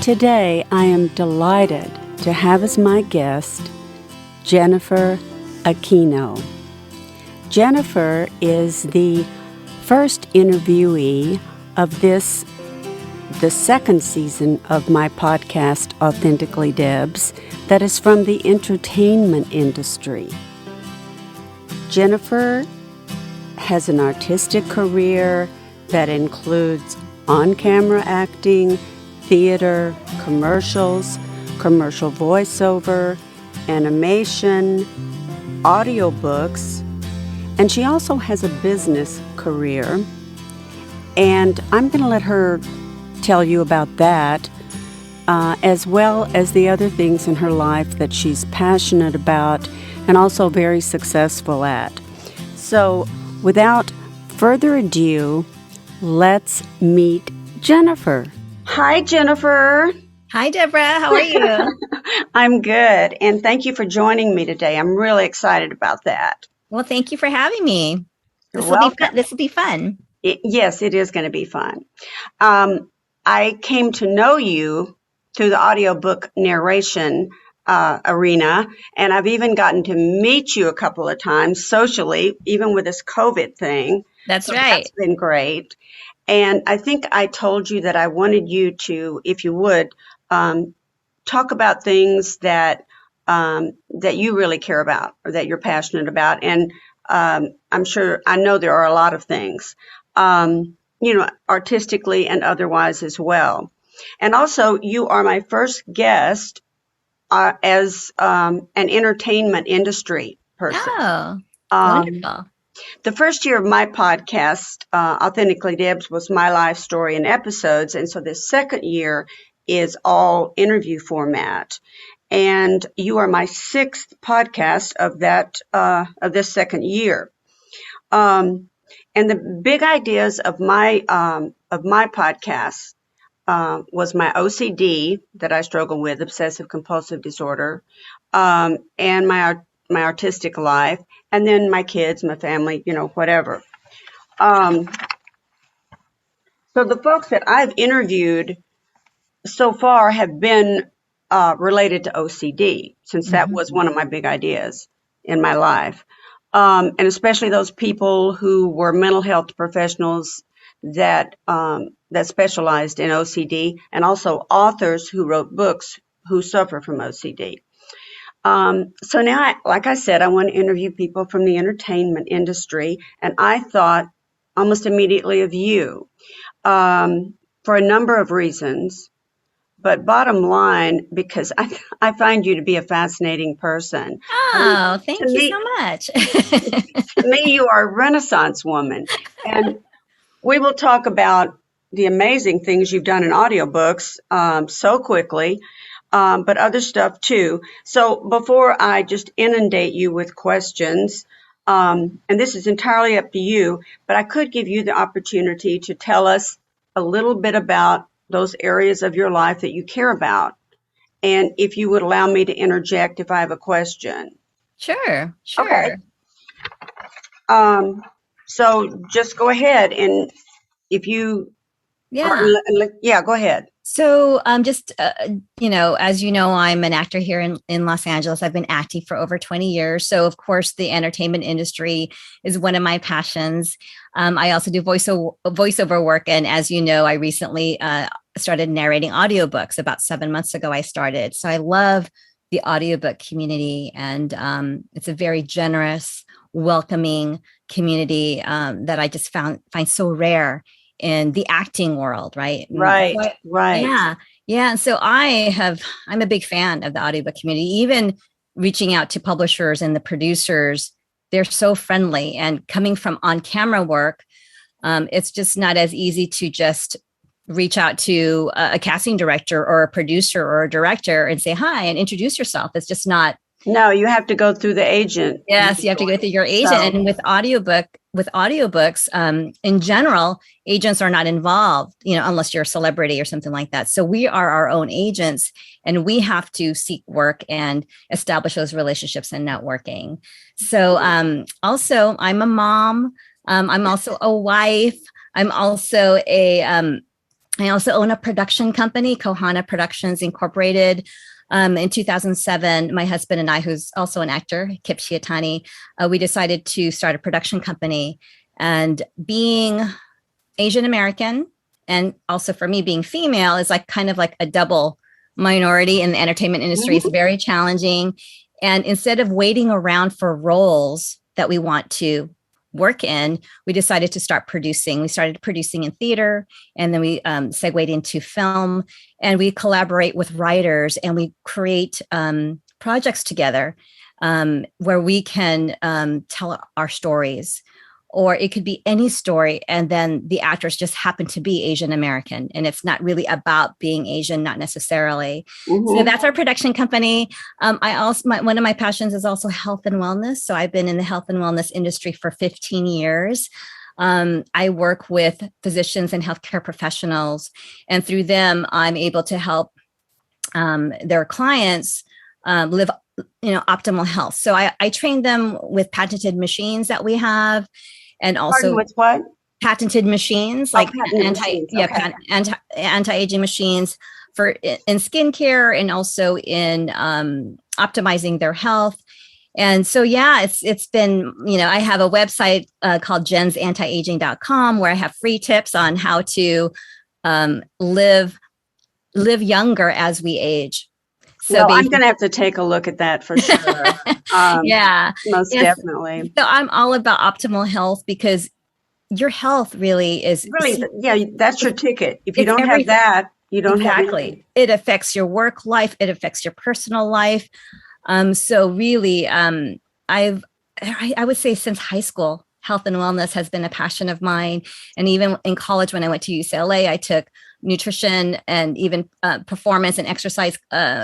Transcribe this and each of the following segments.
Today, I am delighted to have as my guest Jennifer Aquino. Jennifer is the first interviewee of the second season of my podcast, Authentically Debs, that is from the entertainment industry. Jennifer has an artistic career that includes on-camera acting, theater, commercials, commercial voiceover, animation, audiobooks, and she also has a business career. And I'm going to let her tell you about that, as well as the other things in her life that she's passionate about and also very successful at. So, without further ado, let's meet Jennifer. Hi, Jennifer. Hi, Deborah. How are you? I'm good, and thank you for joining me today. I'm really excited about that. Well, thank you for having me. You're welcome. This will be fun. Yes, it is going to be fun. I came to know you through the audiobook narration arena, and I've even gotten to meet you a couple of times socially, even with this COVID thing. That's right. That's been great. And I think I told you that I wanted you to, if you would, talk about things that you really care about or that you're passionate about. And I know there are a lot of things, artistically and otherwise as well. And also, you are my first guest as an entertainment industry person. Oh, wonderful. The first year of my podcast, Authentically Debs, was my life story and episodes. And so the second year is all interview format. And you are my sixth podcast of this second year. And the big ideas of my podcast was my OCD that I struggle with, obsessive compulsive disorder, and my artistic life, and then my kids, my family, whatever. So the folks that I've interviewed so far have been related to OCD, since that was one of my big ideas in my life. And especially those people who were mental health professionals that specialized in OCD, and also authors who wrote books who suffer from OCD. So now, like I said, I want to interview people from the entertainment industry, and I thought almost immediately of you for a number of reasons. But bottom line, because I find you to be a fascinating person. Oh, thank you so much. To me, you are a Renaissance woman. And we will talk about the amazing things you've done in audiobooks so quickly. But other stuff too. So before I just inundate you with questions, and this is entirely up to you, but I could give you the opportunity to tell us a little bit about those areas of your life that you care about. And if you would allow me to interject if I have a question. Sure. Okay. So just go ahead, and if you... Yeah, go ahead. So as you know, I'm an actor here in Los Angeles. I've been acting for over 20 years. So, of course, the entertainment industry is one of my passions. I also do voiceover work. And as you know, I recently started narrating audiobooks. About 7 months ago, I started. So I love the audiobook community. And it's a very generous, welcoming community that I just find so rare in the acting world, right? Right. Yeah. And so I'm a big fan of the audiobook community, even reaching out to publishers and the producers. They're so friendly, and coming from on-camera work, it's just not as easy to just reach out to a casting director or a producer or a director and say hi and introduce yourself. It's just not. No, you have to go through the agent. Yes, you have to go through your agent. So. And with audiobooks, in general, agents are not involved, unless you're a celebrity or something like that. So we are our own agents, and we have to seek work and establish those relationships and networking. So also, I'm a mom. I'm also a wife. I'm also a I also own a production company, Kohana Productions Incorporated. In 2007, my husband and I, who's also an actor, Kip Shiatani, we decided to start a production company. And being Asian American, and also for me being female, is like kind of like a double minority in the entertainment industry. It's very challenging. And instead of waiting around for roles that we want to work in, we decided to start producing. We started producing in theater, and then we segued into film, and we collaborate with writers, and we create projects together where we can tell our stories. Or it could be any story, and then the actors just happen to be Asian American, and it's not really about being Asian, not necessarily. So that's our production company. I also one of my passions is also health and wellness. So I've been in the health and wellness industry for 15 years. I work with physicians and healthcare professionals, and through them, I'm able to help their clients live optimal health. So I train them with patented machines that we have. And also with what? Patented machines, like anti-aging machines for in skincare, and also in optimizing their health. And so, it's been, I have a website called jensantiaging.com where I have free tips on how to live younger as we age. So I'm going to have to take a look at that for sure. Most definitely. So I'm all about optimal health, because your health really is that's your ticket. If you don't have that, you don't have anything. It affects your work life. It affects your personal life. So really, I would say since high school, health and wellness has been a passion of mine. And even in college, when I went to UCLA, I took nutrition and even performance and exercise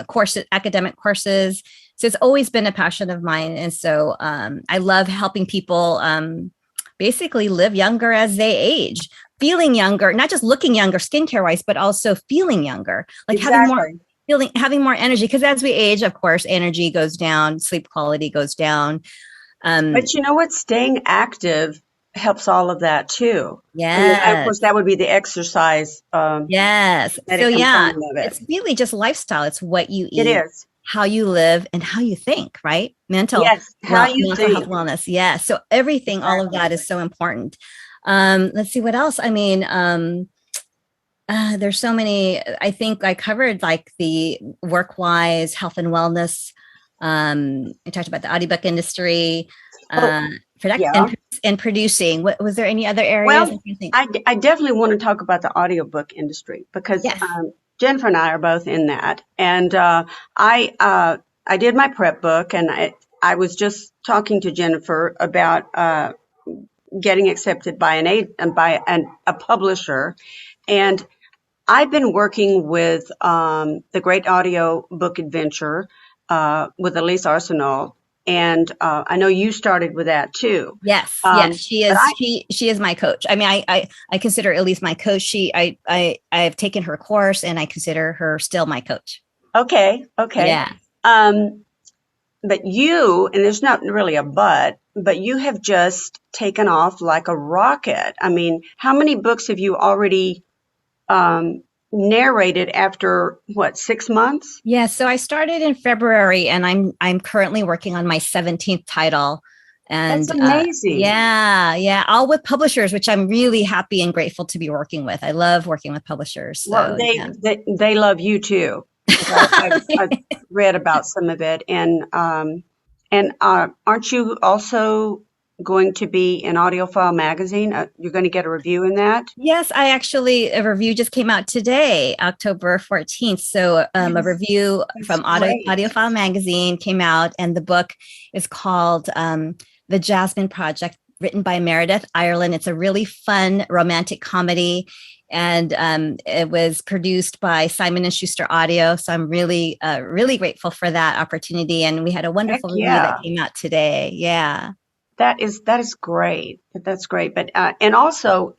courses, academic courses. So it's always been a passion of mine. And so I love helping people basically live younger as they age, feeling younger, not just looking younger skincare wise, but also feeling younger, like having more energy. Because as we age, of course, energy goes down, sleep quality goes down. But you know what? Staying active helps all of that too. Yeah. Of course, that would be the exercise. Yes. So it's really just lifestyle. It's what you eat. It is. How you live and how you think, right? Mental health, wellness. Yeah. So everything, all of that is so important. Let's see what else. I mean, there's so many. I think I covered like the work-wise health and wellness. I talked about the audiobook industry, and producing. Was there any other areas? Well, I definitely want to talk about the audiobook industry, because Jennifer and I are both in that. And I did my prep book, and I was just talking to Jennifer about getting accepted by a publisher. And I've been working with the Great Audio Book Adventure with Elise Arsenault. And I know you started with that too. Yes, she is. She is my coach. I mean, I consider Elise my coach. I have taken her course, and I consider her still my coach. Okay. Yeah. But you, and there's not really a but you have just taken off like a rocket. I mean, how many books have you already narrated after 6 months? Yeah, so I started in February, and I'm currently working on my 17th title. And that's amazing. All with publishers, which I'm really happy and grateful to be working with. I love working with publishers. So, well, they love you too. I've read about some of it, and aren't you also going to be in AudioFile magazine? You're going to get a review in that? Yes, a review just came out today, October 14th. So a review from AudioFile magazine came out, and the book is called The Jasmine Project, written by Meredith Ireland. It's a really fun romantic comedy, and it was produced by Simon & Schuster Audio. So I'm really, really grateful for that opportunity. And we had a wonderful review that came out today. Yeah. That is great. That's great. But and also,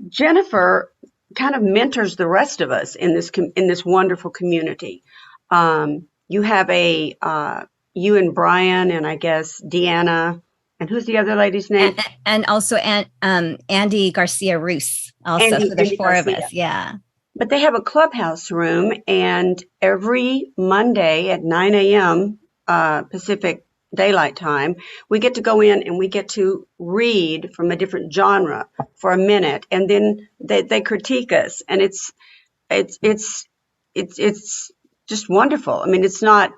Jennifer kind of mentors the rest of us in this wonderful community. You have you and Brian, and I guess Deanna, and who's the other lady's name? And also Andy Garcia Roos. Also, so there's four of us. Yeah. But they have a clubhouse room, and every Monday at 9 a.m. Pacific Daylight Time, we get to go in and we get to read from a different genre for a minute, and then they critique us, and it's just wonderful. I mean, it's not.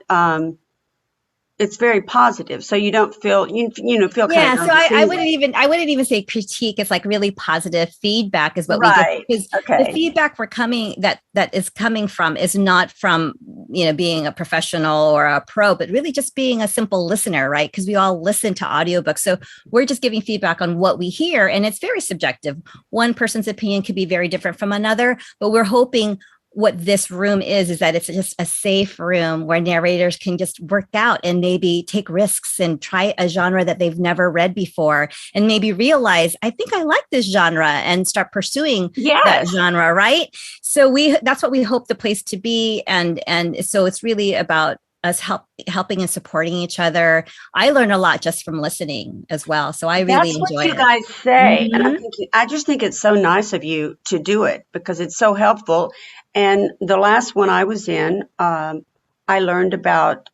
It's very positive, so you don't feel feel kind Yeah, of so nervous I anyway. wouldn't even say critique. It's like really positive feedback is what we get, Right. because the Okay. feedback that is coming from is not from being a professional or a pro, but really just being a simple listener, right? Because we all listen to audiobooks, so we're just giving feedback on what we hear, and it's very subjective. One person's opinion could be very different from another, but we're hoping what this room is that it's just a safe room where narrators can just work out and maybe take risks and try a genre that they've never read before, and maybe realize, I think I like this genre, and start pursuing that Yes. genre, right? So that's what we hope the place to be. And so it's really about us helping and supporting each other. I learn a lot just from listening as well, so I really That's what enjoy you it. guys say. And I'm Mhm. thinking, I just think it's so nice of you to do it because it's so helpful. And the last one I was in, I learned about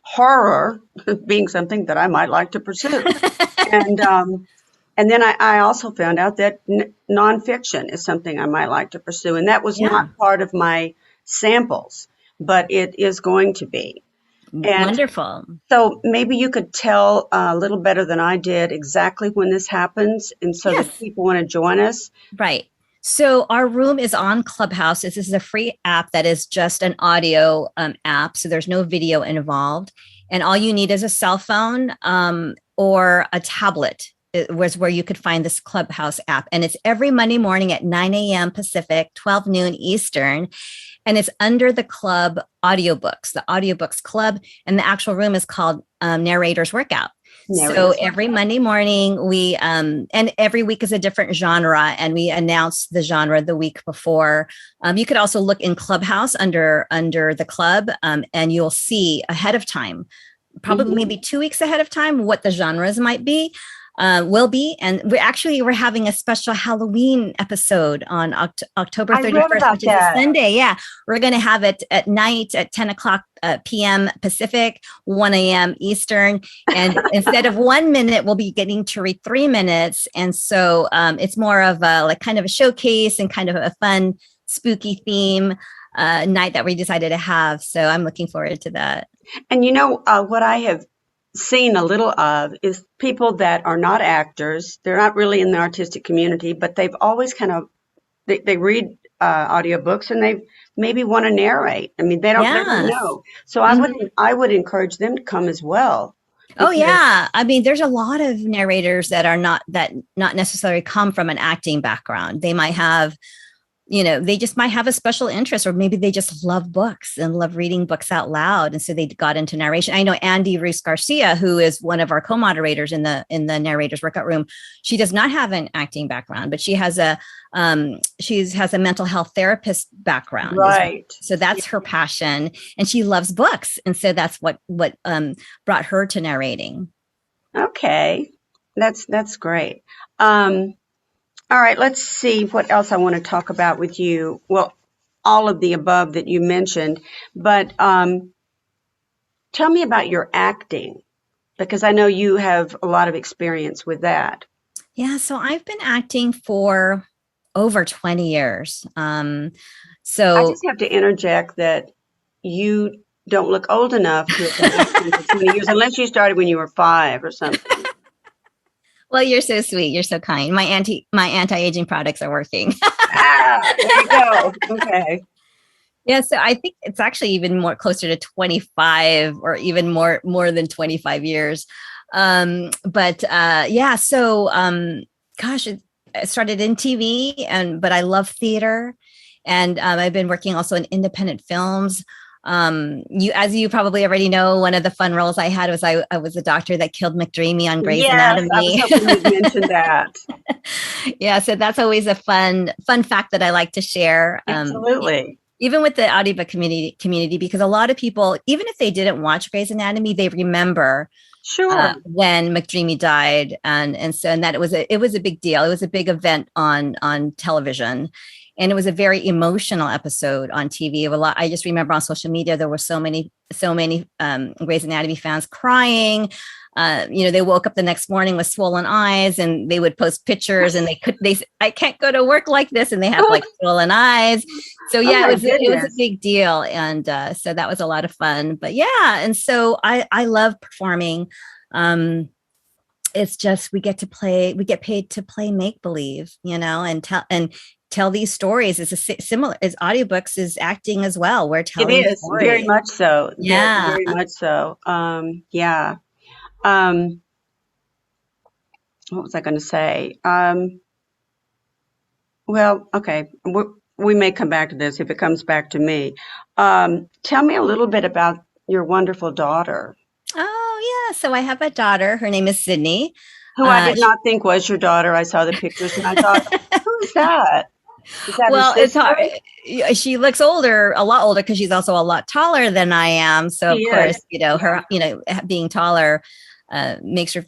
horror being something that I might like to pursue. And and then I also found out that nonfiction is something I might like to pursue. And that was Yeah, not part of my samples, but it is going to be. And wonderful. so maybe you could tell a little better than I did exactly when this happens, and so that Yes. people want to join us. Right. So our room is on Clubhouse. This is a free app that is just an audio app. So there's no video involved. And all you need is a cell phone or a tablet. It was where you could find this Clubhouse app. And it's every Monday morning at 9 a.m. Pacific, 12 noon Eastern. And it's under the club audiobooks, the audiobooks club. And the actual room is called Narrator's Workout. So Narrators. every Monday morning, we and every week is a different genre, and we announce the genre the week before. You could also look in Clubhouse under the club, and you'll see ahead of time, probably Hmm. maybe 2 weeks ahead of time, what the genres might be. Will be, and we're having a special Halloween episode on October I read 31st, about which is a that. Sunday. Yeah, we're going to have it at night at 10 o'clock p.m. Pacific, 1 a.m. Eastern, and instead of 1 minute, we'll be getting to read 3 minutes, and so it's more of a like kind of a showcase and kind of a fun, spooky theme night that we decided to have. So I'm looking forward to that. And what I have seen a little of is people that are not actors. They're not really in the artistic community, but they've always kind of they read audiobooks and they maybe want to narrate. I mean, they don't Yes. know. So Mhm. I would encourage them to come as well Oh because yeah. I mean, there's a lot of narrators that are not necessarily come from an acting background. They might have, they just might have a special interest, or maybe they just love books and love reading books out loud. And so they got into narration. I know Andy Ruiz Garcia, who is one of our co-moderators in the narrators workout room. She does not have an acting background, but she has a mental health therapist background as well. right. So that's her passion, and she loves books. And so that's what brought her to narrating. Okay. That's great. Um, all right, let's see what else I want to talk about with you. Well, all of the above that you mentioned, but tell me about your acting because I know you have a lot of experience with that. Yeah, so I've been acting for over 20 years. I So just have to interject that you don't look old enough to have been acting for 20 years unless you started when you were 5 or something. well, you're so sweet. You're so kind. My anti-aging products are working. Ah, there you go. Okay. Yeah, so I think it's actually even more closer to 25, or even more than 25 years. But yeah, so gosh, I started in TV, but I love theater, and I've been working also in independent films. As you probably already know, one of the fun roles I had was I was a doctor that killed Mcdreamy on Grey's Yes, I was Anatomy. hoping you'd mention that. Yeah, so that's always a fun fact that I like to share. Absolutely. Even with the audiobook community, because a lot of people, even if they didn't watch Grey's Anatomy, they remember Sure. when McDreamy died, and that it was a big deal. It was a big event on television, And it was a very emotional episode on TV. I just remember on social media, there were so many Grey's Anatomy fans crying. They woke up the next morning with swollen eyes, and they would post pictures, and I can't go to work like this, and they have like swollen eyes. So yeah, it was a big deal, and so that was a lot of fun. But yeah, and so I love performing. It's just we get paid to play make believe, and tell these stories. Is similar as audiobooks is acting as well. We're telling it is stories. very much so. Yeah, very much so. Yeah. What was I going to say? Well, okay. We may come back to this if it comes back to me. Tell me a little bit about your wonderful daughter. Oh, yeah. So I have a daughter. Her name is Sydney. Who I did not think was your daughter. I saw the pictures and I thought, who is that? Is that well, it's hard. She looks older, a lot older, because she's also a lot taller than I am. So of course, her, being taller makes her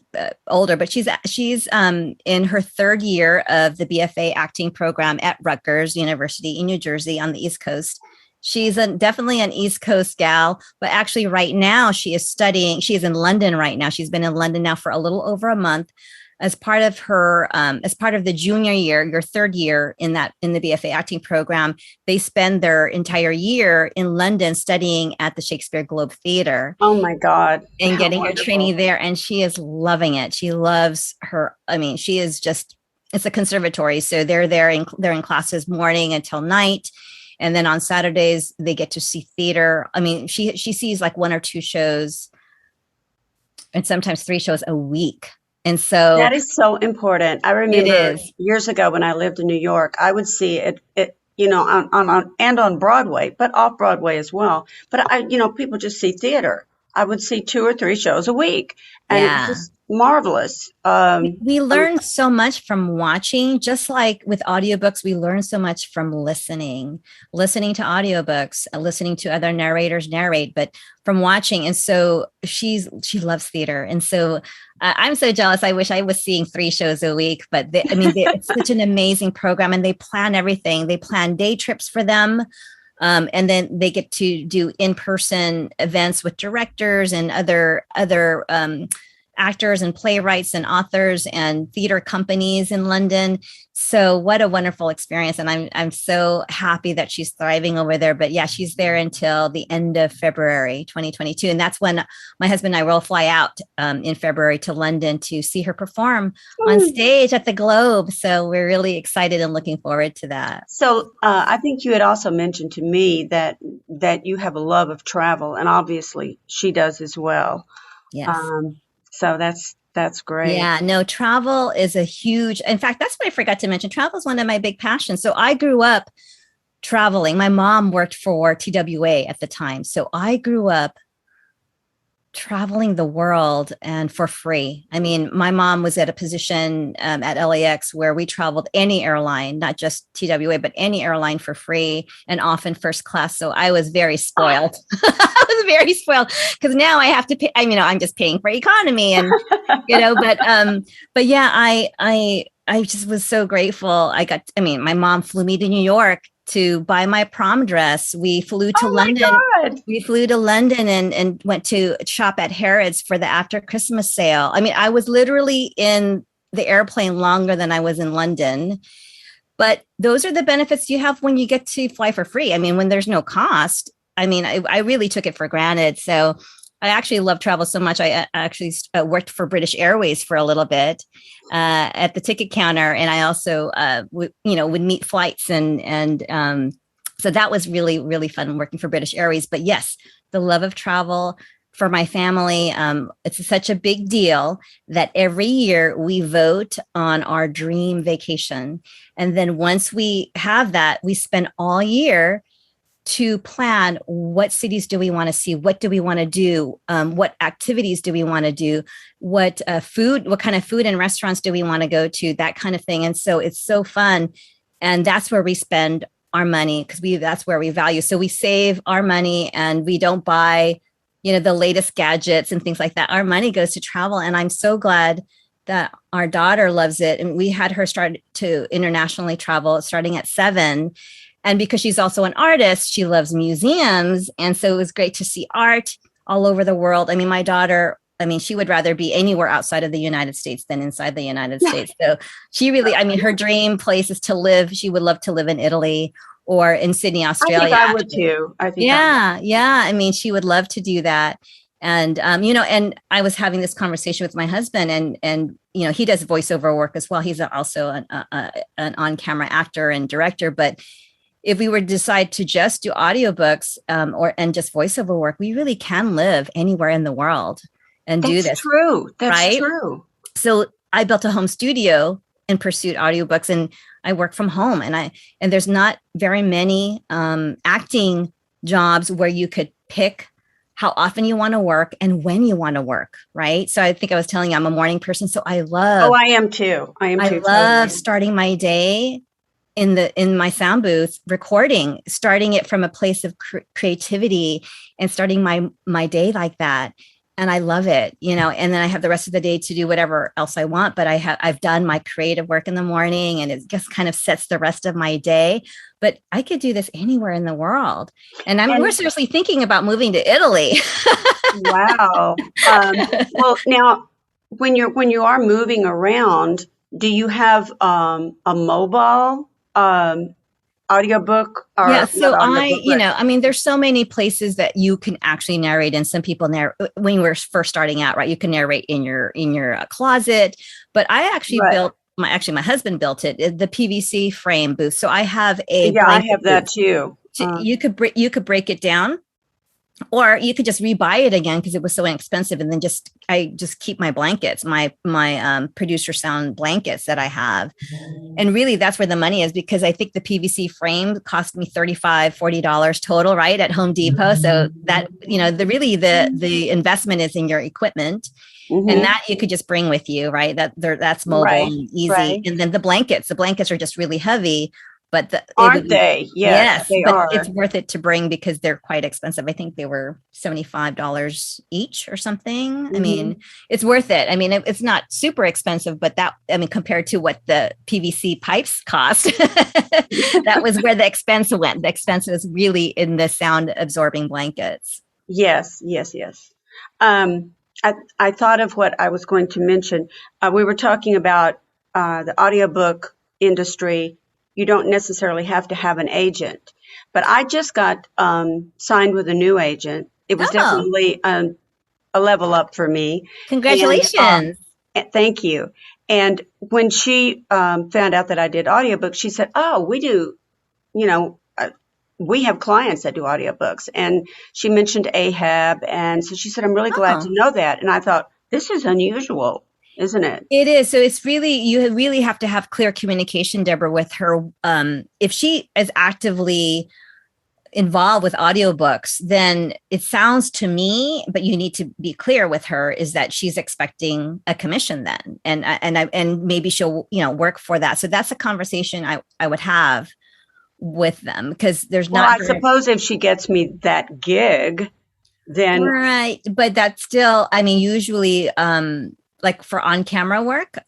older. But she's in her third year of the BFA acting program at Rutgers University in New Jersey on the East Coast. She's definitely an East Coast gal, but actually right now she is studying. She's in London right now. She's been in London now for a little over a month as part of the junior year, your third year in the BFA acting program. They spend their entire year in London studying at the Shakespeare Globe Theater. Oh my God. And getting her training there. And she is loving it. She loves her. I mean, she is just, it's a conservatory. So they're in classes morning until night. And then on Saturdays, they get to see theater. I mean, she sees like 1 or 2 shows and sometimes 3 shows a week. And so that is so important. I remember years ago when I lived in New York, I would see it on Broadway, but off Broadway as well. But people just see theater. I would see 2 or 3 shows a week, and it was just marvelous. We learn so much from watching, just like with audiobooks, we learn so much from listening to audiobooks, listening to other narrators narrate, but from watching. And so she loves theater. And so I'm so jealous. I wish I was seeing 3 shows a week, but it's such an amazing program, and they plan everything. They plan day trips for them. And then they get to do in-person events with directors and other actors and playwrights and authors and theater companies in London. So what a wonderful experience. And I'm so happy that she's thriving over there. But yeah, she's there until the end of February 2022. And that's when my husband and I will fly out in February to London to see her perform on stage at the Globe. So we're really excited and looking forward to that. So I think you had also mentioned to me that you have a love of travel, and obviously she does as well. Yes. So that's great. Yeah, no, travel is a huge, in fact, that's what I forgot to mention. Travel is one of my big passions. So I grew up traveling. My mom worked for TWA at the time. So I grew up traveling the world and for free. I mean, my mom was at a position at LAX where we traveled any airline, not just TWA, but any airline for free, and often first class. So I was very spoiled. I was very spoiled because now I have to pay. I'm just paying for economy, and but yeah, I just was so grateful. My mom flew me to New York to buy my prom dress. We flew to London. We flew to London and went to shop at Harrods for the after Christmas sale. I mean, I was literally in the airplane longer than I was in London. But those are the benefits you have when you get to fly for free. I mean, when there's no cost. I mean, I really took it for granted. So I actually love travel so much. I actually worked for British Airways for a little bit at the ticket counter, and I also would meet flights and so that was really, really fun working for British Airways. But yes, the love of travel for my family. It's such a big deal that every year we vote on our dream vacation, and then once we have that, we spend all year to plan what cities do we want to see, what do we want to do, what activities do we want to do, what kind of food and restaurants do we want to go to, that kind of thing. And so it's so fun. And that's where we spend our money, because that's where we value. So we save our money and we don't buy, the latest gadgets and things like that. Our money goes to travel. And I'm so glad that our daughter loves it. And we had her start to internationally travel starting at 7. And because she's also an artist, she loves museums. And so it was great to see art all over the world. I mean, my daughter, she would rather be anywhere outside of the United States than inside the United States. So she really, her dream place is to live. She would love to live in Italy or in Sydney, Australia. I would too. Yeah. She would love to do that. And, and I was having this conversation with my husband and, he does voiceover work as well. He's also an on-camera actor and director, but if we were to decide to just do audiobooks and just voiceover work, we really can live anywhere in the world and do this. That's true. That's right? true. So I built a home studio and pursued audiobooks, and I work from home, and there's not very many acting jobs where you could pick how often you want to work and when you want to work, right? So I think I was telling you I'm a morning person, so I love. Oh, I am too. I love totally. Starting my day in my sound booth, recording, starting it from a place of creativity and starting my day like that. And I love it, and then I have the rest of the day to do whatever else I want. But I've done my creative work in the morning, and it just kind of sets the rest of my day. But I could do this anywhere in the world. And we're seriously thinking about moving to Italy. Wow. Well, now when you are moving around, do you have a mobile audiobook? So there's so many places that you can actually narrate, and some people when we're first starting out, right? You can narrate in your closet, but I actually built my husband built it, the PVC frame booth. So I have I have that too. You could break it down, or you could just rebuy it again because it was so inexpensive, and then I just keep my blankets, my producer sound blankets that I have. And really that's where the money is, because I think the PVC frame cost me $35-$40 total, right, at Home Depot. So that, the investment is in your equipment. Mm-hmm. And that you could just bring with you, right? That's mobile and easy. Right. And then the blankets are just really heavy. But aren't they? Yes, they are. It's worth it to bring because they're quite expensive. I think they were $75 each or something. Mm-hmm. It's worth it. It's not super expensive, but compared to what the PVC pipes cost, that was where the expense went. The expense was really in the sound absorbing blankets. Yes. I thought of what I was going to mention. We were talking about the audiobook industry. You don't necessarily have to have an agent, but I just got signed with a new agent. It was definitely a level up for me. Congratulations. And, thank you. And when she found out that I did audiobooks, she said, "Oh, we do, we have clients that do audiobooks." And she mentioned Ahab. And so she said, "I'm really glad to know that." And I thought, this is unusual, isn't it? It is. So it's really, you really have to have clear communication, Deborah, with her. If she is actively involved with audiobooks, then it sounds to me, but you need to be clear with her, is that she's expecting a commission then. And maybe she'll, work for that. So that's a conversation I would have with them, because there's not. Well, I suppose if she gets me that gig, then. Right. But that's still, usually, like for on-camera work,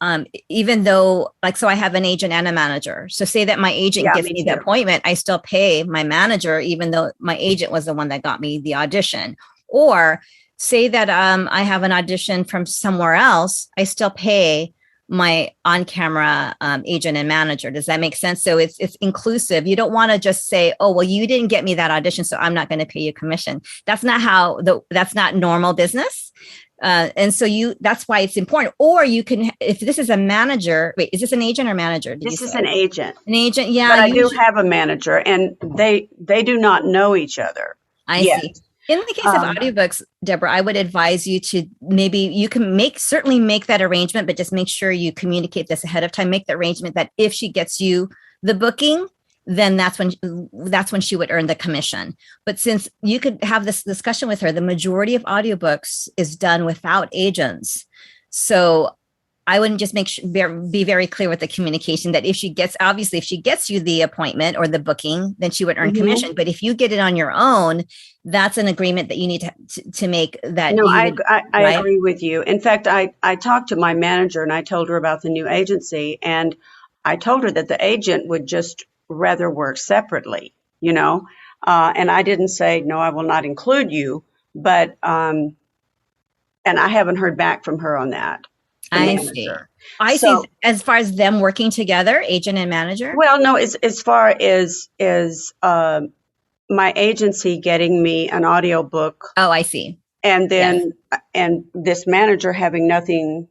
even though, so I have an agent and a manager. So say that my agent gives me the appointment, I still pay my manager, even though my agent was the one that got me the audition. Or say that I have an audition from somewhere else, I still pay my on-camera agent and manager. Does that make sense? So it's inclusive. You don't want to just say, "Oh, well, you didn't get me that audition, so I'm not going to pay you commission." That's not that's not normal business. And so that's why it's important. Or you can, if this is a manager, wait, is this an agent or manager? This is an agent. An agent, yeah. But I do have a manager, and they do not know each other. I see. In the case of audiobooks, Deborah, I would advise you to you can certainly make that arrangement, but just make sure you communicate this ahead of time. Make the arrangement that if she gets you the booking, then that's when she would earn the commission. But since you could have this discussion with her, the majority of audiobooks is done without agents. So I wouldn't just be very clear with the communication that if she gets you the appointment or the booking, then she would earn commission. But if you get it on your own, that's an agreement that you need to make. That No, I agree with you. In fact, I talked to my manager and I told her about the new agency, and I told her that the agent would just rather work separately, and I didn't say, no, I will not include you, but, and I haven't heard back from her on that. I see. I see. As far as them working together, agent and manager? Well, no, as far as my agency getting me an audiobook. Oh, I see. And then, and this manager having nothing,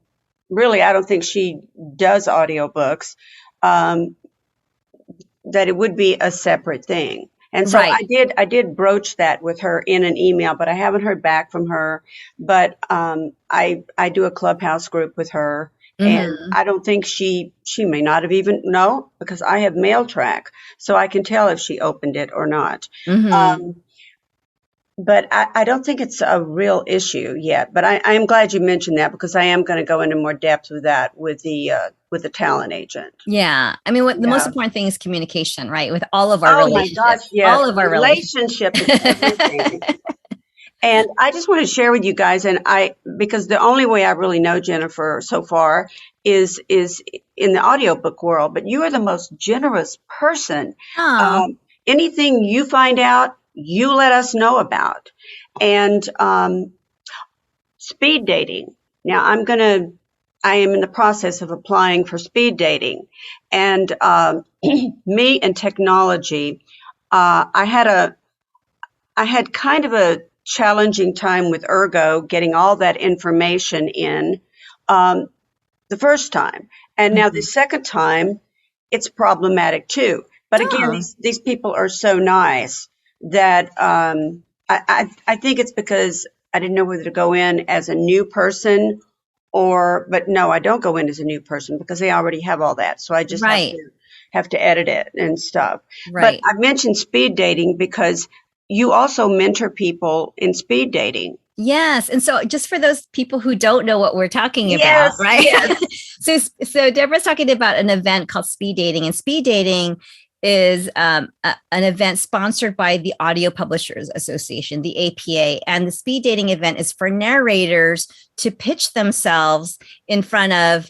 really, I don't think she does audiobooks, that it would be a separate thing. And so I did broach that with her in an email, but I haven't heard back from her. But I do a Clubhouse group with her, and I don't think she may not have even because I have mail track, so I can tell if she opened it or not. But I don't think it's a real issue yet. But I am glad you mentioned that, because I am going to go into more depth with that with the talent agent. Yeah. I mean, the most important thing is communication, right? With all of our relationships. My gosh, yes. All of our relationship is everything. And I just want to share with you guys, because the only way I really know Jennifer so far is in the audiobook world, but you are the most generous person. Anything you find out, you let us know about. And speed dating. Now I am in the process of applying for speed dating, and me and technology, I had kind of a challenging time with Ergo getting all that information in the first time. And now the second time, it's problematic too. But again, these people are so nice that I think it's because I didn't know whether to go in as a new person but no, I don't go in as a new person because they already have all that. So I just have to edit it and stuff. But I mentioned speed dating because you also mentor people in speed dating. Yes. And so just for those people who don't know what we're talking about, right? Yes. So Deborah's talking about an event called speed dating, and speed dating is an event sponsored by the Audio Publishers Association, the APA. And the speed dating event is for narrators to pitch themselves in front of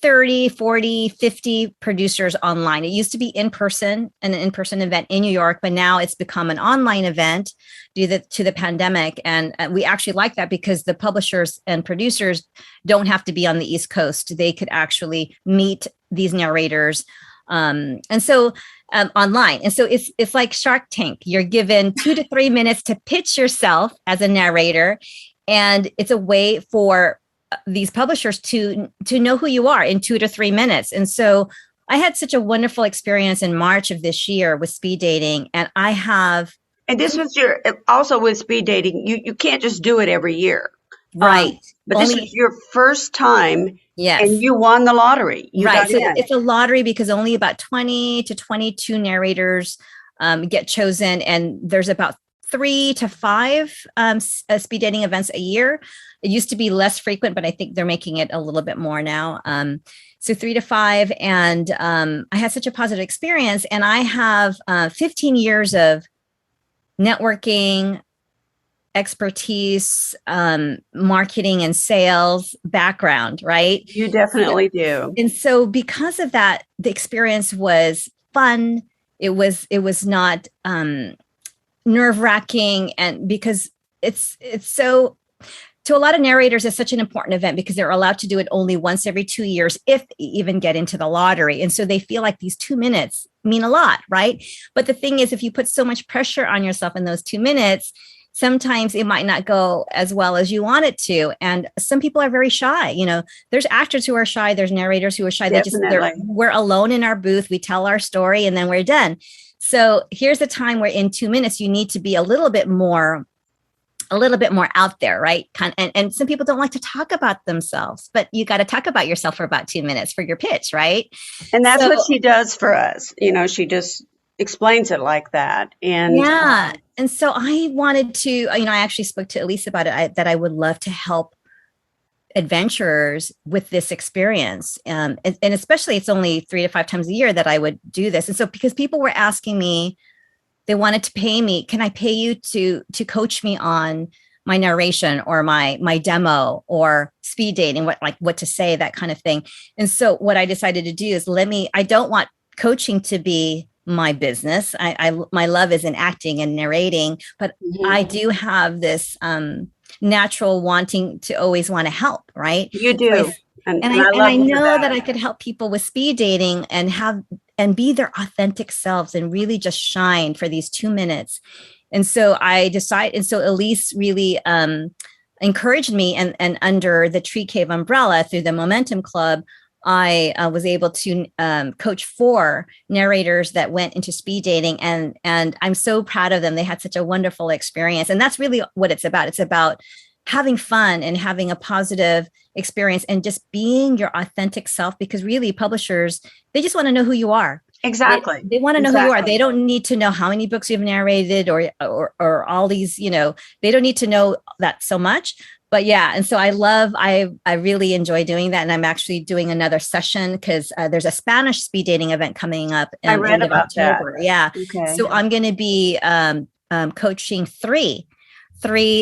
30, 40, 50 producers online. It used to be an in-person event in New York, but now it's become an online event due to the pandemic. And we actually like that because the publishers and producers don't have to be on the East Coast. They could actually meet these narrators online. And so it's like Shark Tank. You're given 2 to 3 minutes to pitch yourself as a narrator. And it's a way for these publishers to know who you are in 2 to 3 minutes. And so I had such a wonderful experience in March of this year with speed dating. And and this was also with speed dating, you can't just do it every year. Right. But this was your first time. Yes. And you won the lottery. So it's a lottery because only about 20 to 22 narrators get chosen. And there's about 3 to 5 speed dating events a year. It used to be less frequent, but I think they're making it a little bit more now. So 3 to 5. And I had such a positive experience. And I have 15 years of networking, expertise, marketing and sales background, right? You definitely do. And so because of that, the experience was fun. It was not nerve-wracking, and because it's so, to a lot of narrators, it's such an important event because they're allowed to do it only once every 2 years, if they even get into the lottery. And so they feel like these 2 minutes mean a lot, right? But the thing is, if you put so much pressure on yourself in those 2 minutes, sometimes it might not go as well as you want it to. And some people are very shy. There's actors who are shy. There's narrators who are shy. We're alone in our booth. We tell our story and then we're done. So here's the time where in 2 minutes, you need to be a little bit more out there, right? And some people don't like to talk about themselves, but you got to talk about yourself for about 2 minutes for your pitch, right? And that's what she does for us. She just explains it like that. And and so I wanted to, I actually spoke to Elise about it, that I would love to help adventurers with this experience. And especially it's only 3 to 5 times a year that I would do this. And so because people were asking me, they wanted to pay me, can I pay you to coach me on my narration or my demo or speed dating, what to say, that kind of thing. And so what I decided to do is I don't want coaching to be my business. My love is in acting and narrating, but I do have this natural wanting to always want to help, right? You do. And I know that I could help people with speed dating and be their authentic selves and really just shine for these 2 minutes. And so Elise really encouraged me, and under the Tree Cave umbrella through the Momentum Club, I was able to coach 4 narrators that went into speed dating, and I'm so proud of them. They had such a wonderful experience, and that's really what it's about. It's about having fun and having a positive experience and just being your authentic self, because really publishers, they just want to know who you are. Exactly. They want to know who you are. They don't need to know how many books you've narrated or all these, they don't need to know that so much. But yeah, and so I really enjoy doing that. And I'm actually doing another session because there's a Spanish speed dating event coming up in I read about October. that. Yeah. Okay. So I'm going to be coaching three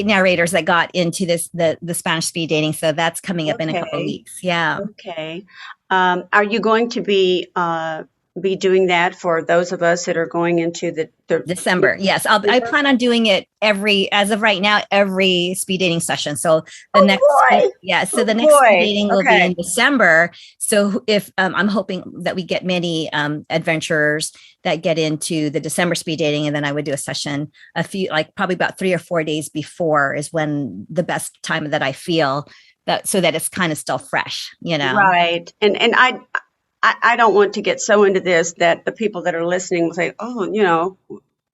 narrators that got into the Spanish speed dating. So that's coming up in a couple of weeks. Yeah. Okay. Are you going to be doing that for those of us that are going into the December? Yes, I plan on doing it as of right now, every speed dating session. So the next speed dating will be in December. So if I'm hoping that we get many adventurers that get into the December speed dating, and then I would do a session probably about 3 or 4 days before is when the best time that I feel that, so that it's kind of still fresh, Right. And I don't want to get so into this that the people that are listening will say, oh,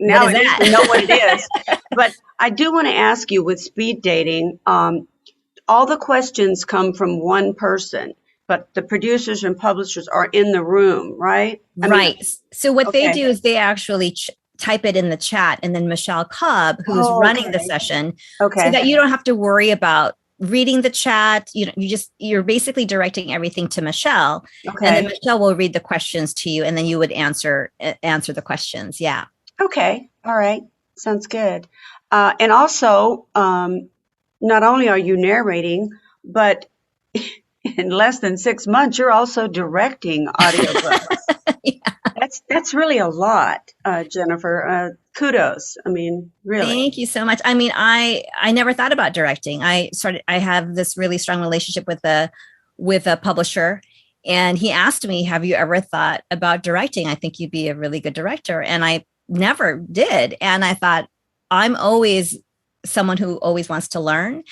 now I need to know what it is. But I do want to ask you, with speed dating, all the questions come from one person, but the producers and publishers are in the room, right? Right. So what they do is they actually type it in the chat, and then Michelle Cobb, who's running the session, so that you don't have to worry about reading the chat. You're basically directing everything to Michelle, and then Michelle will read the questions to you, and then you would answer the questions. Yeah. Okay. All right. Sounds good. And also, not only are you narrating, but in less than 6 months, you're also directing audiobooks. Yeah. That's really a lot, Jennifer. Kudos. Really. Thank you so much. I never thought about directing. I have this really strong relationship with a publisher, and he asked me, have you ever thought about directing? I think you'd be a really good director. And I never did. And I thought, I'm always someone who always wants to learn,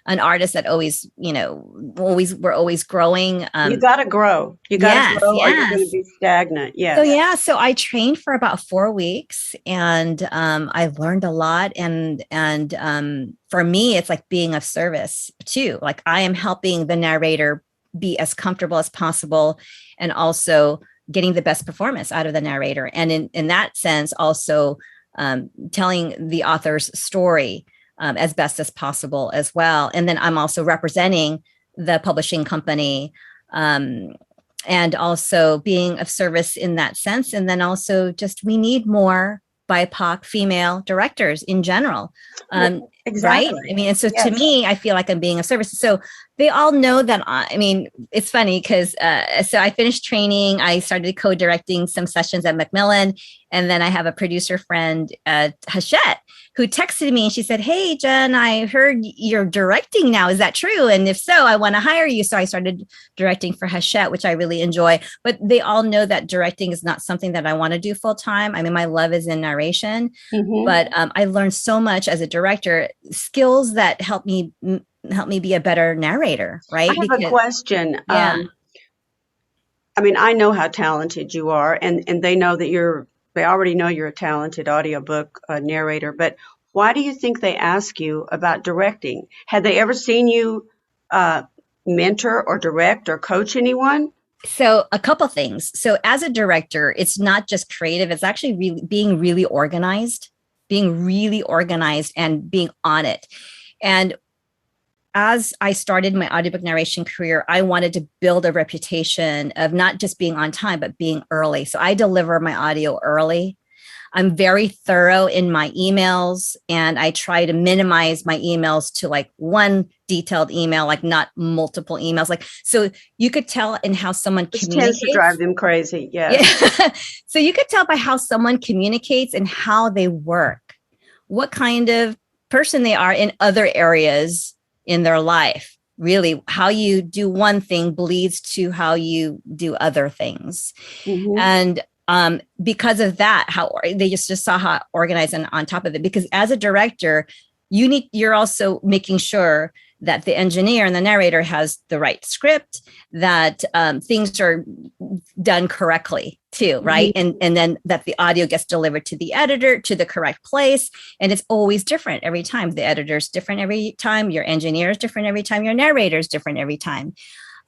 an artist that always, we're always growing. You got to grow. You got to grow, or you're going to be stagnant. Yes. So I trained for about 4 weeks, and I learned a lot. And for me, it's like being of service too. Like I am helping the narrator be as comfortable as possible, and also getting the best performance out of the narrator. And in that sense, also telling the author's story as best as possible as well. And then I'm also representing the publishing company, and also being of service in that sense. And then also just, we need more BIPOC female directors in general. Exactly. Right? And so to me, I feel like I'm being of service. So they all know that. It's funny because so I finished training. I started co-directing some sessions at Macmillan. And then I have a producer friend, Hachette, who texted me, and she said, hey, Jen, I heard you're directing now. Is that true? And if so, I want to hire you. So I started directing for Hachette, which I really enjoy. But they all know that directing is not something that I want to do full time. My love is in narration. Mm-hmm. But I learned so much as a director, skills that help me be a better narrator, right? I have a question. Yeah. I know how talented you are, and they know that they already know you're a talented audiobook narrator, but why do you think they ask you about directing? Had they ever seen you mentor or direct or coach anyone? So a couple things. So as a director, it's not just creative, it's actually being really organized and being on it. And as I started my audiobook narration career, I wanted to build a reputation of not just being on time, but being early. So I deliver my audio early. I'm very thorough in my emails, and I try to minimize my emails to like one detailed email, like not multiple emails. Like, so you could tell in how someone Which communicates. tends to drive them crazy. Yes. Yeah. So you could tell by how someone communicates and how they work, what kind of person they are in other areas in their life. Really, how you do one thing bleeds to how you do other things. Mm-hmm. And because of that, how they just saw how organized and on top of it. Because as a director, you're also making sure that the engineer and the narrator has the right script, that things are done correctly too, right? Mm-hmm. And then that the audio gets delivered to the editor to the correct place. And it's always different every time. The editor's different every time. Your engineer is different every time. Your narrator is different every time.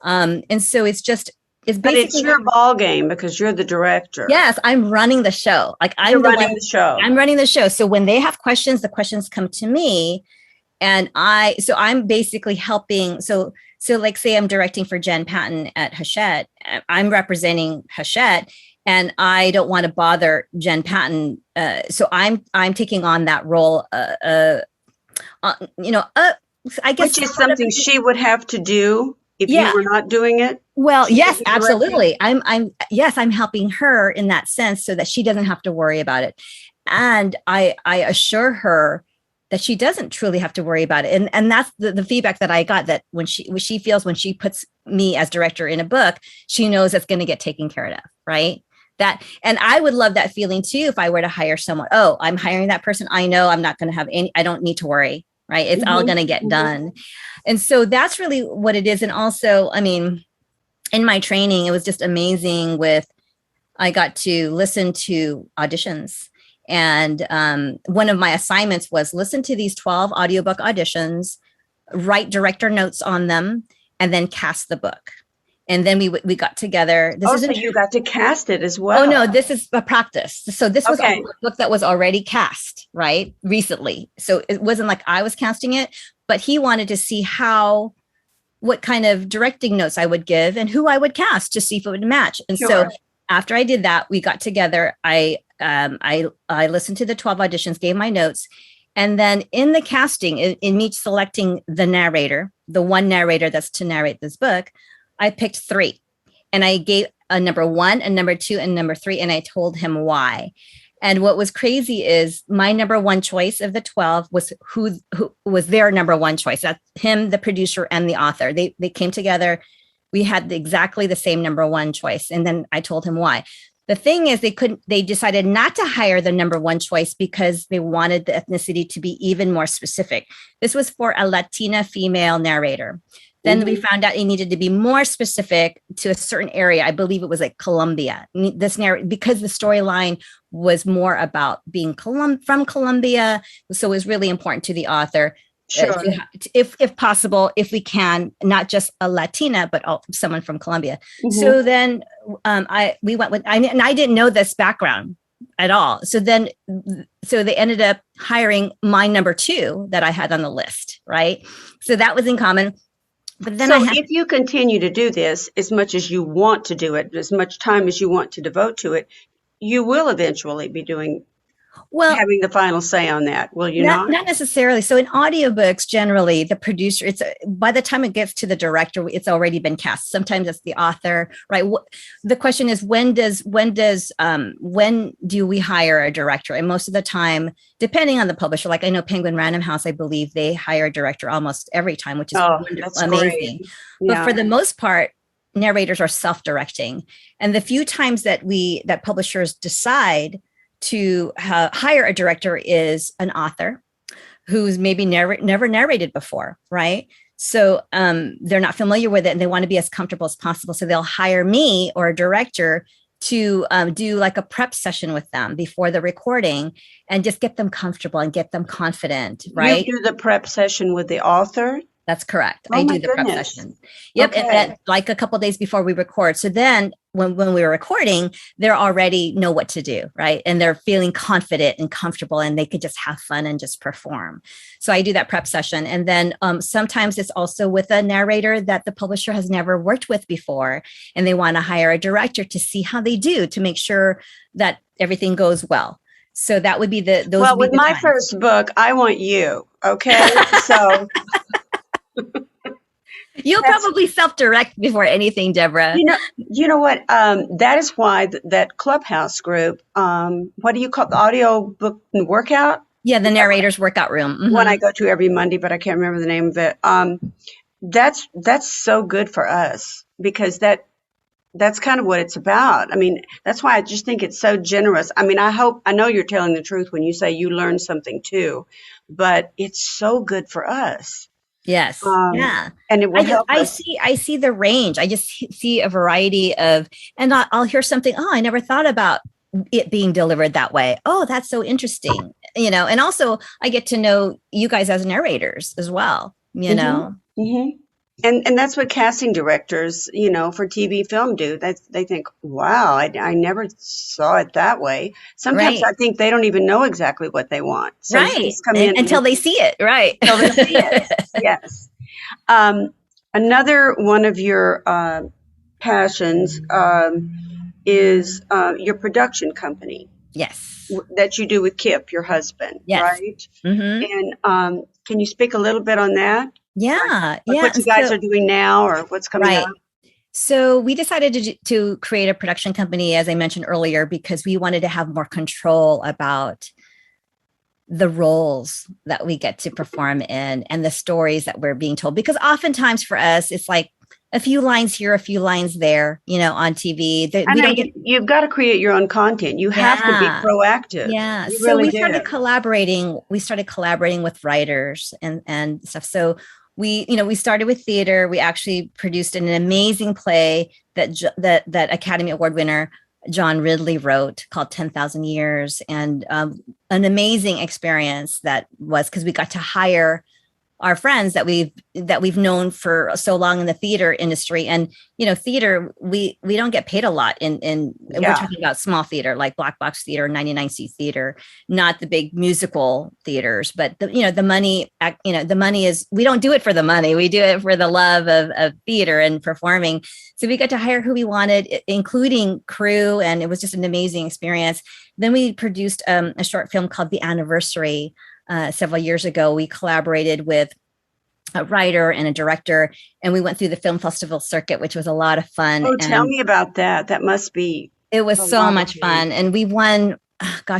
And so it's basically, but it's your ball game because you're the director. Yes, I'm running the show. Like I'm running the show. I'm running the show. So when they have questions, the questions come to me, and I'm basically helping. So like say I'm directing for Jen Patton at Hachette. I'm representing Hachette, and I don't want to bother Jen Patton. So I'm taking on that role. I guess which is something she would have to do if you were not doing it. Well, yes, absolutely. I'm helping her in that sense so that she doesn't have to worry about it. And I assure her that she doesn't truly have to worry about it. And that's the feedback that I got, that when she feels when she puts me as director in a book, she knows it's going to get taken care of. Right. And I would love that feeling too, if I were to hire someone. Oh, I'm hiring that person. I know I'm not going to have I don't need to worry. Right. It's all going to get done. And so that's really what it is. And also, I mean, in my training, it was just amazing I got to listen to auditions. And one of my assignments was listen to these 12 audiobook auditions, write director notes on them, and then cast the book. And then we got together. So you got to cast it as well. Oh, no, this is a practice. So this was a book that was already cast, right? Recently. So it wasn't like I was casting it, but he wanted to see what kind of directing notes I would give and who I would cast to see if it would match. And so after I did that, we got together. I listened to the 12 auditions, gave my notes. And then in the casting, in me selecting the narrator, the one narrator that's to narrate this book, I picked 3. And I gave a number 1, a number 2, and number 3. And I told him why. And what was crazy is my number 1 choice of the 12 was who was their number 1 choice. That's him, the producer, and the author. They came together. We had exactly the same number 1 choice. And then I told him why. The thing is, they decided not to hire the number 1 choice because they wanted the ethnicity to be even more specific. This was for a Latina female narrator. Then we found out it needed to be more specific to a certain area. I believe it was like Colombia. Because the storyline was more about being from Colombia. So it was really important to the author. Sure. If possible, if we can, not just a Latina, but someone from Colombia. Mm-hmm. So then we went with, and I didn't know this background at all. So they ended up hiring my number 2 that I had on the list. Right. So that was in common. But then if you continue to do this as much as you want to do it, as much time as you want to devote to it, you will eventually be having the final say on that, will you not? Not necessarily. So in audiobooks, generally, the producer, by the time it gets to the director, it's already been cast. Sometimes it's the author, right? The question is, when do we hire a director? And most of the time, depending on the publisher, like I know Penguin Random House, I believe they hire a director almost every time, which is amazing. Great. Yeah. But for the most part, narrators are self-directing. And the few times that publishers decide to hire a director is an author who's maybe never narrated before, right? So they're not familiar with it and they want to be as comfortable as possible. So they'll hire me or a director to do like a prep session with them before the recording and just get them comfortable and get them confident, right? You do the prep session with the author? That's correct. I do the prep session. Yep. Okay. And like a couple of days before we record. So then when we were recording, they're already know what to do, right? And they're feeling confident and comfortable, and they could just have fun and just perform. So I do that prep session. And then sometimes it's also with a narrator that the publisher has never worked with before, and they want to hire a director to see how they do, to make sure that everything goes well. So that would be those. Well, with my first book, I want you. Okay. So you'll probably self-direct before anything, Deborah. You know what? That is why that Clubhouse group, what do you call the audiobook workout? Yeah, the narrator's workout room. Mm-hmm. One I go to every Monday, but I can't remember the name of it. That's so good for us, because that's kind of what it's about. I mean, that's why I just think it's so generous. I mean, I know you're telling the truth when you say you learned something too, but it's so good for us. Yes. Yeah. And it will help us. I see the range. I just see a variety of, and I'll hear something. Oh, I never thought about it being delivered that way. Oh, that's so interesting. And also I get to know you guys as narrators as well, know. Mm-hmm. And that's what casting directors, for TV film do. They think, wow, I never saw it that way. Sometimes I think they don't even know exactly what they want. So right. Until they see it. Right. Until they see it. Yes. Another one of your passions is your production company. Yes. That you do with Kip, your husband. Yes. Right? Mm-hmm. And can you speak a little bit on that? Yeah. Like what you guys are doing now, or what's coming up? So we decided to create a production company, as I mentioned earlier, because we wanted to have more control about the roles that we get to perform in and the stories that we're being told. Because oftentimes for us, it's like a few lines here, a few lines there, on TV. You've got to create your own content. You have to be proactive. Yeah. So we started collaborating. We started collaborating with writers and stuff. So we started with theater. We actually produced an amazing play that Academy Award winner John Ridley wrote, called 10,000 Years, and an amazing experience that was, because we got to hire our friends that we've known for so long in the theater industry. And theater, we don't get paid a lot in we're talking about small theater, like Black Box Theater, 99-seat theater, not the big musical theaters. But the money is, we don't do it for the money, we do it for the love of theater and performing. So we got to hire who we wanted, including crew, and it was just an amazing experience. Then we produced a short film called The Anniversary. Several years ago, we collaborated with a writer and a director, and we went through the film festival circuit, which was a lot of fun. Oh, tell me about that. That must be. It was so much fun. And we won,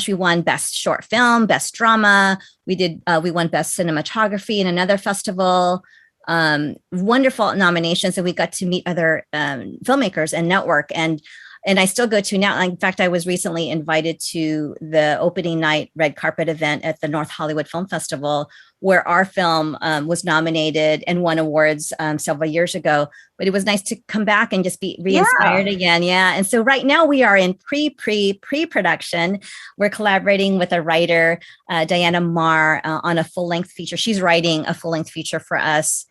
we won Best Short Film, Best Drama. We won Best Cinematography in another festival. Wonderful nominations. And we got to meet other filmmakers and network. And I still go to now. In fact, I was recently invited to the opening night red carpet event at the North Hollywood Film Festival, where our film was nominated and won awards several years ago. But it was nice to come back and just be re-inspired again. Yeah. And so right now we are in pre-production. We're collaborating with a writer, Diana Marr, on a full-length feature. She's writing a full-length feature for us.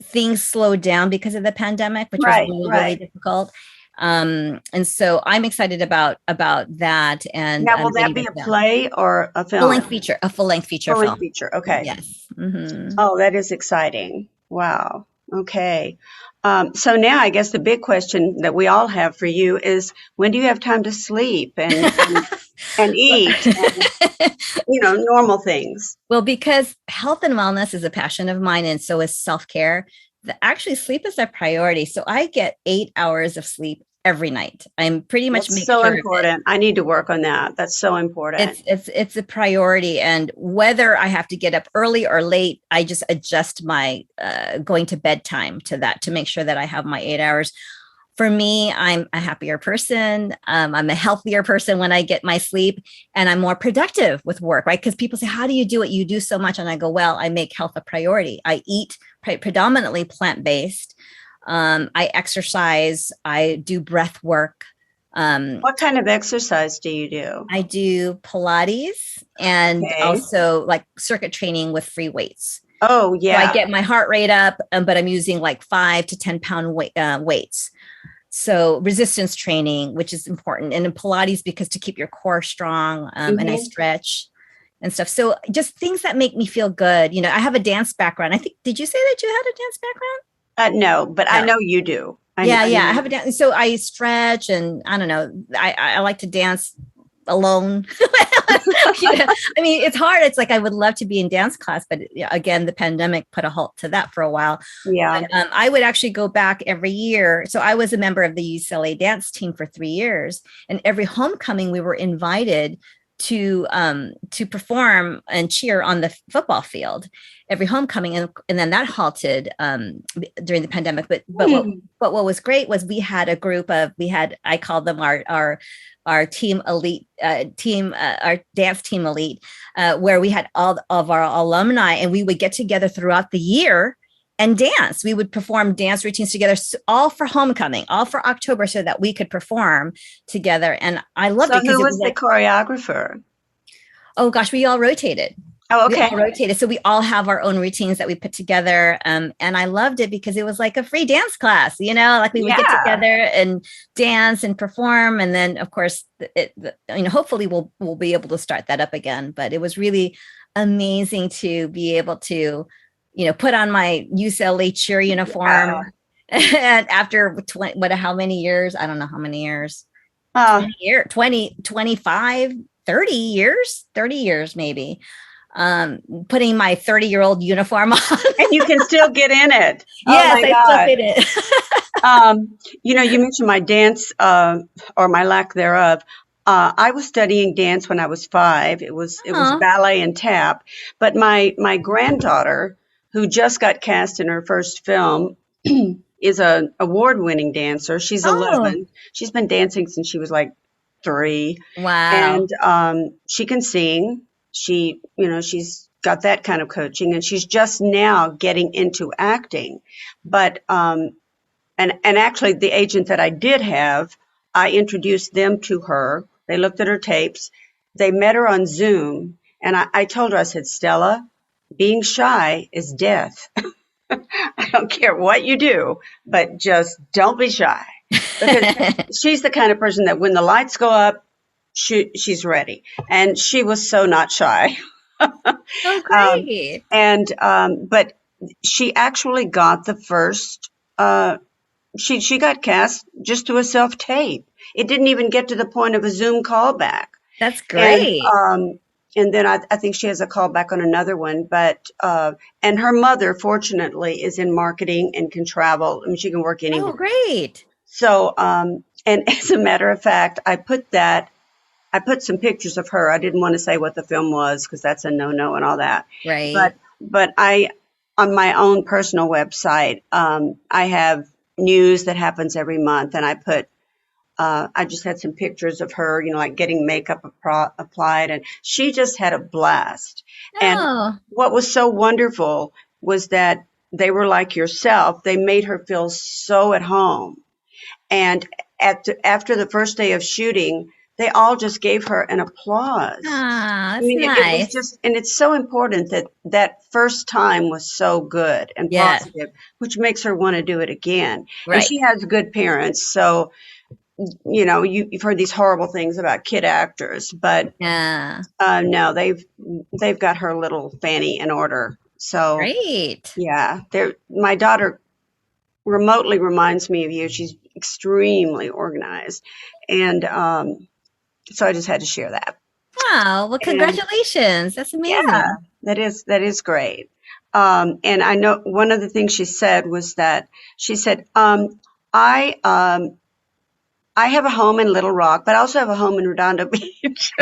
Things slowed down because of the pandemic, which was really difficult. And so I'm excited about that. And now, will that be a play or a film? Full-length feature, a full-length feature film. Full-length feature. Okay. Yes. Mm-hmm. Oh, that is exciting. Wow. Okay. So now I guess the big question that we all have for you is, when do you have time to sleep and eat and, normal things? Well, because health and wellness is a passion of mine, and so is self-care. Actually, sleep is a priority. So I get 8 hours of sleep every night. I'm pretty much That's so important. I need to work on that. That's so important. It's a priority. And whether I have to get up early or late, I just adjust my going to bed time to that, to make sure that I have my 8 hours. For me, I'm a happier person. I'm a healthier person when I get my sleep, and I'm more productive with work, right? Because people say, how do you do it? You do so much. And I go, well, I make health a priority. I eat predominantly plant-based. I exercise. I do breath work. What kind of exercise do you do? I do Pilates and also like circuit training with free weights. Oh, yeah. So I get my heart rate up, but I'm using like 5 to 10 pound weights. So resistance training, which is important. And in Pilates, because to keep your core strong, and I stretch and stuff. So just things that make me feel good. You know, I have a dance background. I think, did you say that you had a dance background? No, but I know you do. I have a dance. So I stretch, and I don't know, I like to dance alone. I mean, it's hard. It's like I would love to be in dance class, but again, the pandemic put a halt to that for a while. Yeah. But, I would actually go back every year. So I was a member of the UCLA dance team for 3 years, and every homecoming we were invited to perform and cheer on the football field every homecoming, and then that halted during the pandemic. But what was great was we had a group of I called them our team elite our dance team elite, where we had all of our alumni, and we would get together throughout the year and dance. We would perform dance routines together, all for homecoming, all for October, so that we could perform together. And I loved it. So who was the choreographer? Oh gosh, we all rotated. Oh, okay. We all rotated. So we all have our own routines that we put together. And I loved it because it was like a free dance class, you know, like we would get together and dance and perform. And then of course, hopefully we'll be able to start that up again. But it was really amazing to be able to, put on my UCLA cheer uniform. And after how many years? I don't know how many years. 20, 25, 30 years maybe. Putting my 30-year-old uniform on. And you can still get in it. Yes, I still fit it. You mentioned my dance or my lack thereof. I was studying dance when I was 5. It was ballet and tap. But my granddaughter, who just got cast in her first film, is an award-winning dancer. She's 11. She's been dancing since she was like 3. Wow. And she can sing. She's got that kind of coaching, and she's just now getting into acting. But and actually the agent that I did have, I introduced them to her. They looked at her tapes. They met her on Zoom, and I told her, I said, Stella, being shy is death. I don't care what you do, but just don't be shy. Because she's the kind of person that when the lights go up, she's ready. And she was so not shy. Oh, great. But she actually got the first, she got cast just to a self-tape. It didn't even get to the point of a Zoom callback. That's great. And then I think she has a callback on another one. But and her mother, fortunately, is in marketing and can travel. I mean, she can work anywhere. Oh, great. So, and as a matter of fact, I put some pictures of her. I didn't want to say what the film was because that's a no-no and all that. Right. But I, on my own personal website, I have news that happens every month, and I just had some pictures of her, like getting makeup applied, and she just had a blast. Oh. And what was so wonderful was that they were like yourself. They made her feel so at home. And after the first day of shooting, they all just gave her an applause. That's nice. It was just, and it's so important that first time was so good and positive, which makes her want to do it again. Right. And she has good parents, so you've heard these horrible things about kid actors, but no, they've got her little fanny in order. So great. Yeah, my daughter remotely reminds me of you. She's extremely organized, and so I just had to share that. Wow. Well, congratulations. That's amazing. Yeah, that is great. And I know one of the things she said was that she said, I have a home in Little Rock, but I also have a home in Redondo Beach,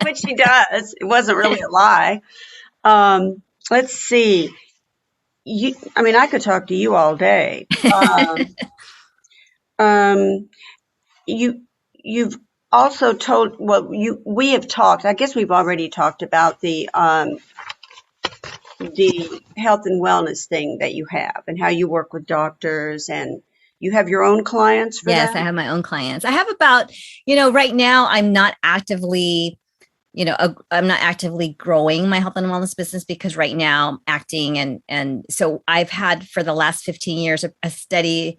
which she does. It wasn't really a lie. Let's see. I could talk to you all day. You've also told, we have talked, I guess we've already talked about the health and wellness thing that you have and how you work with doctors, and you have your own clients for that? Yes, I have my own clients. I have about, right now I'm not actively growing my health and wellness business because right now I'm acting. And so I've had for the last 15 years, a steady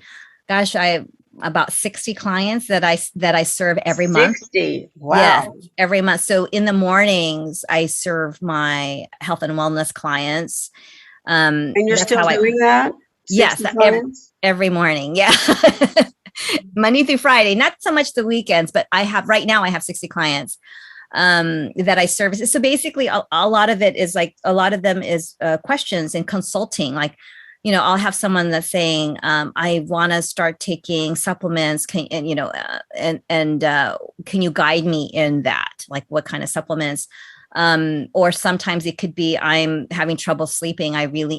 Gosh, I about 60 clients that I serve every month. 60. Wow. Yes, every month. So in the mornings, I serve my health and wellness clients. And you're That's still how doing that? Yes, 60 clients? every morning. Yeah. Monday through Friday, not so much the weekends, but I have 60 clients that I service. So basically a lot of it is like, a lot of them is questions and consulting. Like, I'll have someone that's saying, I want to start taking supplements. Can you guide me in that? Like, what kind of supplements? Or sometimes it could be, I'm having trouble sleeping.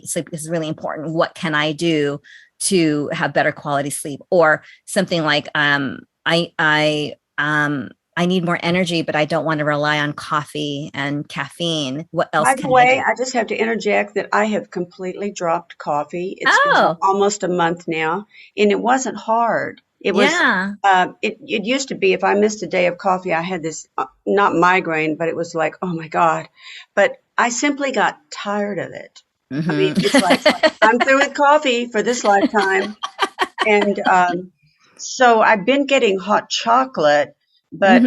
Sleep is really important. What can I do to have better quality sleep? Or something like, I need more energy, but I don't want to rely on coffee and caffeine. What else By the can I way, do? I just have to interject that I have completely dropped coffee. It's been almost a month now, and it wasn't hard. It was, yeah. it used to be if I missed a day of coffee, I had this, not migraine, but it was like, oh my God. But I simply got tired of it. I mean, it's like, I'm through with coffee for this lifetime. And so I've been getting hot chocolate, but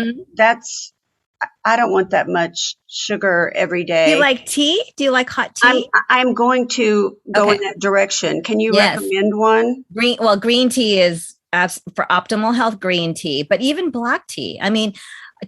I don't want that much sugar every Do you day. like tea? Do you like hot tea? I'm going to go in that direction. Can you recommend one? Green tea is for optimal health, green tea, but even black tea. I mean,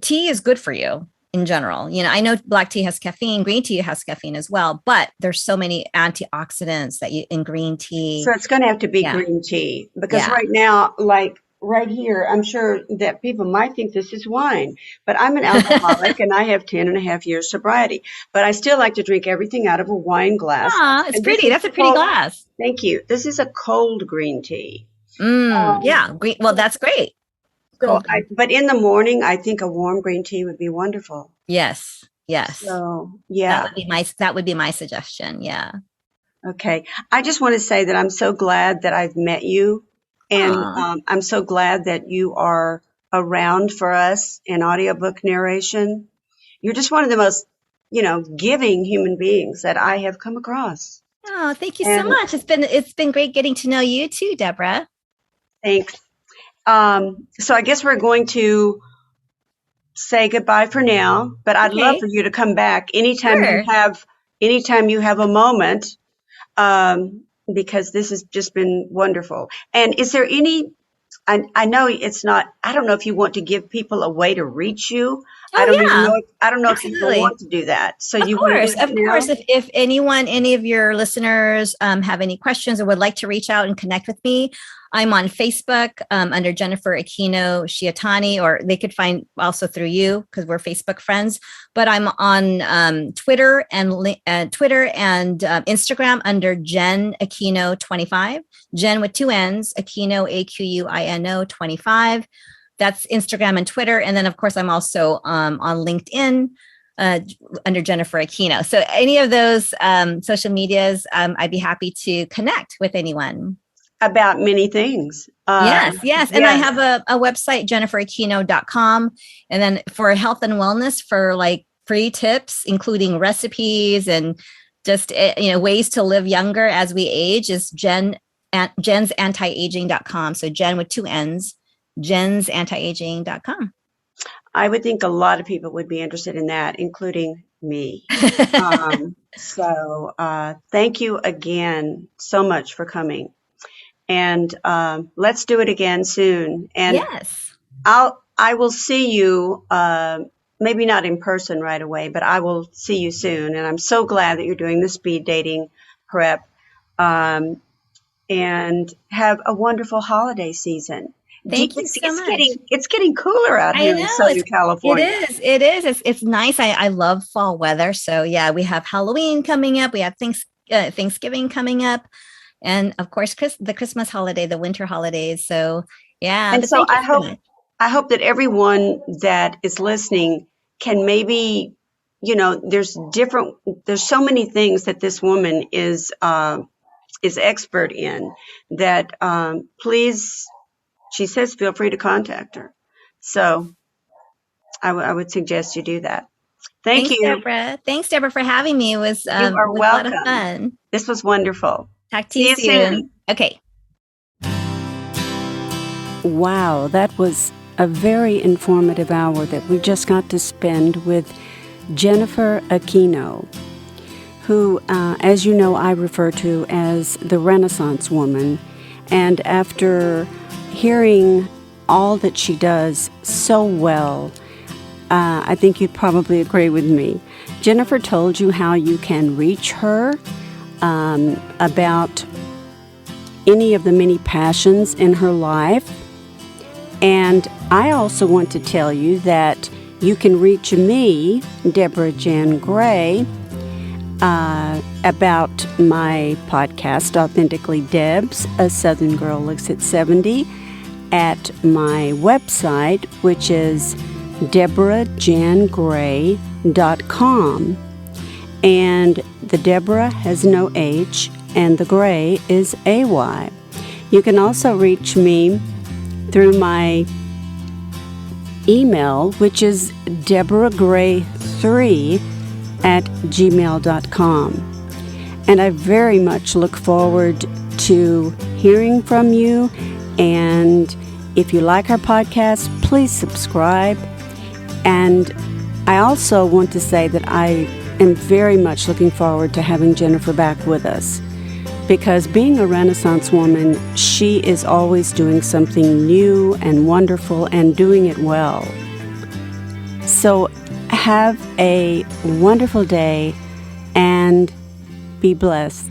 tea is good for you in general. I know black tea has caffeine, green tea has caffeine as well, but there's so many antioxidants in green tea. So it's going to have to be green tea, because right now, like right here, I'm sure that people might think this is wine, but I'm an alcoholic and I have 10 and a half years sobriety, but I still like to drink everything out of a wine glass. It's pretty. That's a pretty glass. Thank you. This is a cold green tea. Green. Well, that's great. So but in the morning, I think a warm green tea would be wonderful. Yes. So, yeah. That would be my suggestion. Yeah. Okay. I just want to say that I'm so glad that I've met you. And I'm so glad that you are around for us in audiobook narration. You're just one of the most, giving human beings that I have come across. Oh, thank you so much. It's been great getting to know you too, Deborah. Thanks. So I guess we're going to say goodbye for now, but I'd love for you to come back anytime you have a moment, because this has just been wonderful. And is there I know it's not, I don't know if you want to give people a way to reach you. I don't know if you want to do that. So of course, if any of your listeners have any questions or would like to reach out and connect with me, I'm on Facebook under Jennifer Aquino Shiatani, or they could find also through you because we're Facebook friends. But I'm on Twitter and Instagram under Jen Aquino 25. Jen with 2 N's, Aquino Aquino 25. That's Instagram and Twitter. And then, of course, I'm also on LinkedIn under Jennifer Aquino. So any of those social medias, I'd be happy to connect with anyone. About many things. Yes. And I have a website, jenniferaquino.com. And then for health and wellness, for like free tips, including recipes and just, ways to live younger as we age, is jensantiaging.com. So Jen with 2 N's, jensantiaging.com. I would think a lot of people would be interested in that, including me. So thank you again so much for coming. And let's do it again soon. And I will see you, maybe not in person right away, but I will see you soon. And I'm so glad that you're doing the speed dating prep. And have a wonderful holiday season. Thank you so much. It's getting cooler out here in Southern California. It is. It's nice. I love fall weather. So yeah, we have Halloween coming up. We have Thanksgiving coming up. And of course, the Christmas holiday, the winter holidays. So yeah. And so I hope that everyone that is listening can maybe, there's so many things that this woman is expert in that, please, she says, feel free to contact her. So I would suggest you do that. Thanks, you. Deborah. Thanks, Deborah, for having me. It was, you are welcome. A lot of fun. This was wonderful. Talk to you soon. Okay. Wow, that was a very informative hour that we just got to spend with Jennifer Aquino, who, as you know, I refer to as the Renaissance woman. And after hearing all that she does so well, I think you'd probably agree with me. Jennifer told you how you can reach her about any of the many passions in her life. And I also want to tell you that you can reach me, Deborah Jan Gray, about my podcast, Authentically Debs, A Southern Girl Looks at 70, at my website, which is deborahjangray.com. And the Deborah has no H, and the Gray is AY. You can also reach me through my email, which is deborahgray3@gmail.com. And I very much look forward to hearing from you. And if you like our podcast, please subscribe. And I also want to say that I am very much looking forward to having Jennifer back with us, because being a Renaissance woman, she is always doing something new and wonderful and doing it well. So have a wonderful day and be blessed.